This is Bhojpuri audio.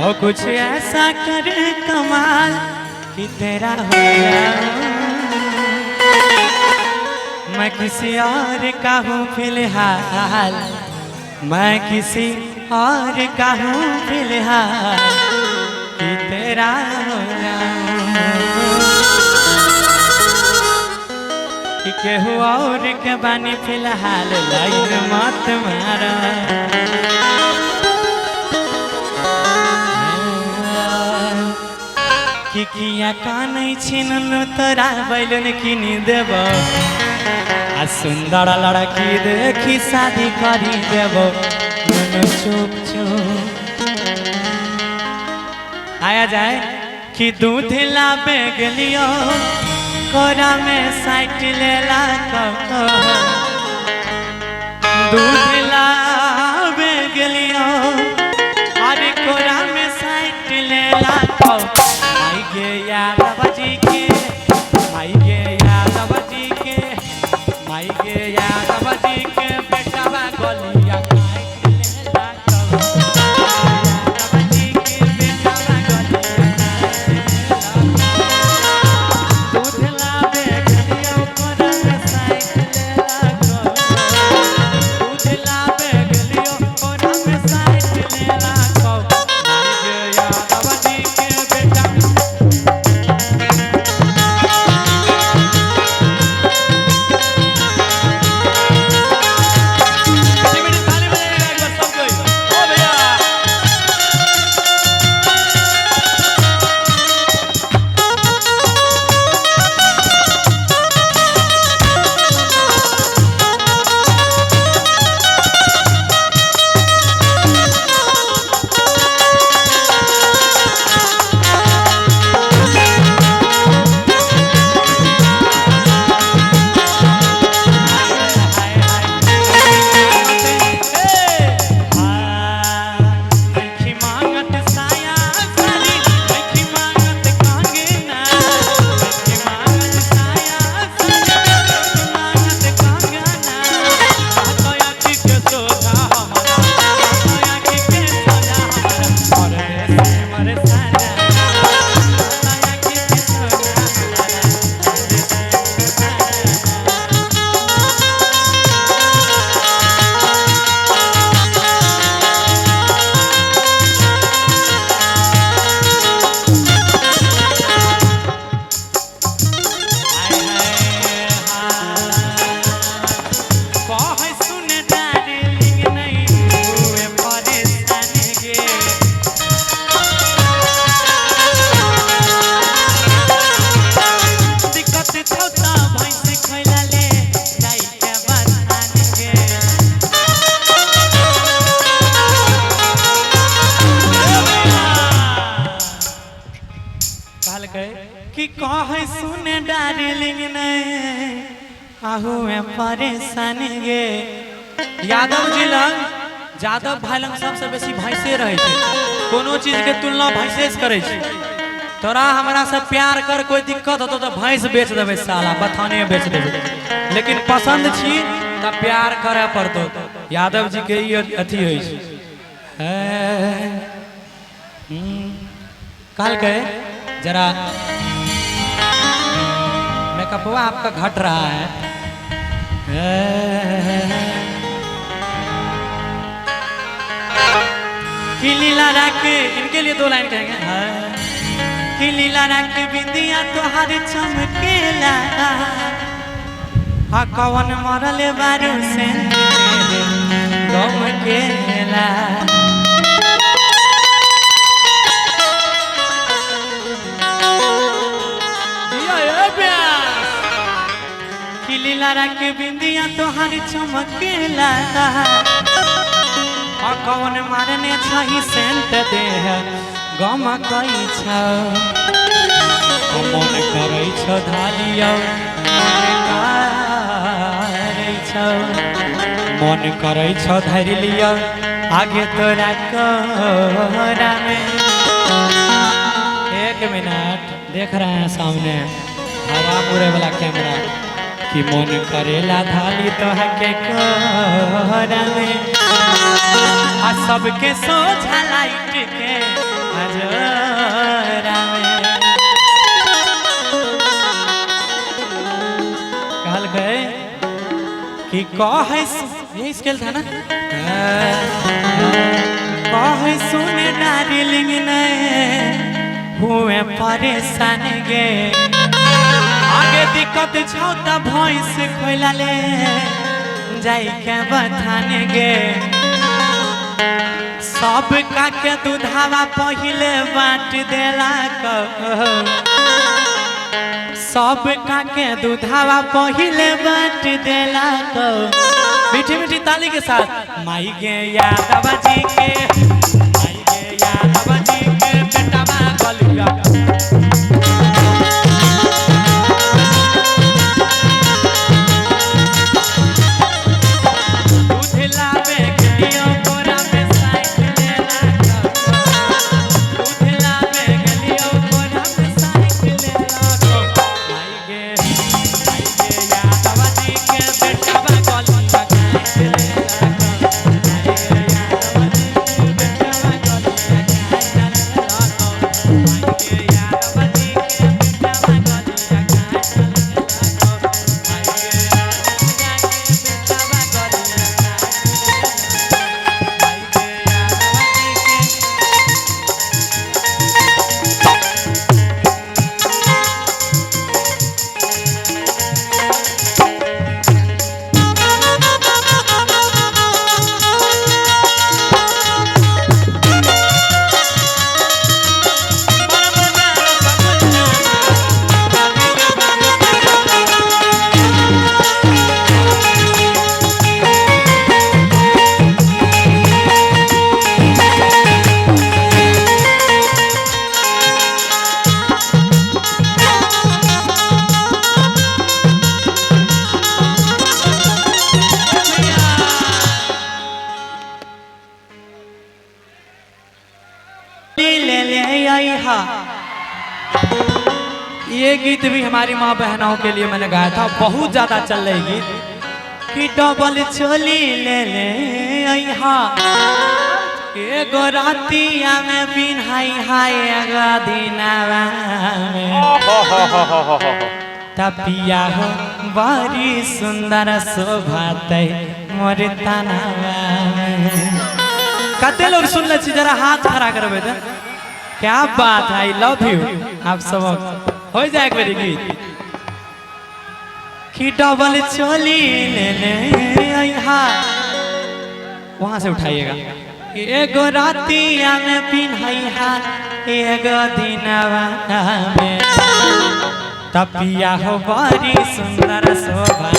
हो कुछ ऐसा कर कमाल कि तेरा हो मैं किसी और का हूँ फिलहाल, मैं किसी और का हूँ फिलहाल कि तेरा हो कि केहू और के बानी फिलहाल लाइन मत मारा। कि किया कान छिननु तोरा बैलन किनी देब आ सुंदर लड़की देखी शादी करी देब मन चुप चुप आया जाए कि दूध लाबे गेलियो कोरा में साइट लेला दूध लाबे गेलियो अरे कोरा में साइट लेला माई गे यादव जी के माई गे यादव जी के माई गे यादव जी के बेटा बा गोलिया कि कहे सुने डार्लिंग नहीं आहू में परेशान गे। यादव जी लंग यादव भाई लंग सबसे बेसी भैंसे रहे छे, कोनो चीज के तुलना भैंसे से करे छे। तोरा हमरा से प्यार कर कोई दिक्कत हो तो भैंस बेच देबे साला, बथाने बेच देबे, लेकिन पसंद छी त प्यार करे पड़तो। यादव जी के ये अथी होई छे। काल के जरा मेकअपवा आपका घट रहा है। कि लीला रख, इनके लिए 2 लाइन कहेंगे। कि लीला रख बिंदिया तोहार चमकेला, हा कवन मरल बारू से गम केला। लीला रख बिंदिया तोहार चमकेला, कौन मारने छही सेंट देह गम कई छ। मन करे छ धालियो मन करे छ धर लियो आगे तोरा कोरा में। 1 मिनट देख रहे हैं सामने हवा पूरे वाला कैमरा। कि मन करेला धाली तोहके कोहरा में आ सबके सोझा लाइट के हजरा में कहल गए कि कहे ये स्केल था ना कहे सुने डार्लिंग ने हुए परेशान गे आगे दिक्कत छौ त भैंस खोला ले जाई के बथान गे सब का के दूधावा पहिले बांट देला सब का के दूधावा पहिले बांट देला मीठी मीठी ताली के साथ माई गे यादव जी के माई गे यादव जी के बेटावा गलिया ये गीत भी हमारी माँ बहनों के लिए मैंने गाया था बहुत ज्यादा चल रही गीत कि डबल चोली ले ले एगो रातिया में पिन्हाई हाय एगो दिनवा में तपिया हो बड़ी सुंदर शोभाते मोर तनावा कते लोग सुन ले जरा हाथ खड़ा करबे तो क्या बात है आई लव यू आप सब हो जाए मेरी गीत कि डबल चोली ले ले वहां से उठाइएगा एगो रातिया में पिन्हाई हाथ एगो दिनवा में तपिया हो बड़ी सुंदर शोभा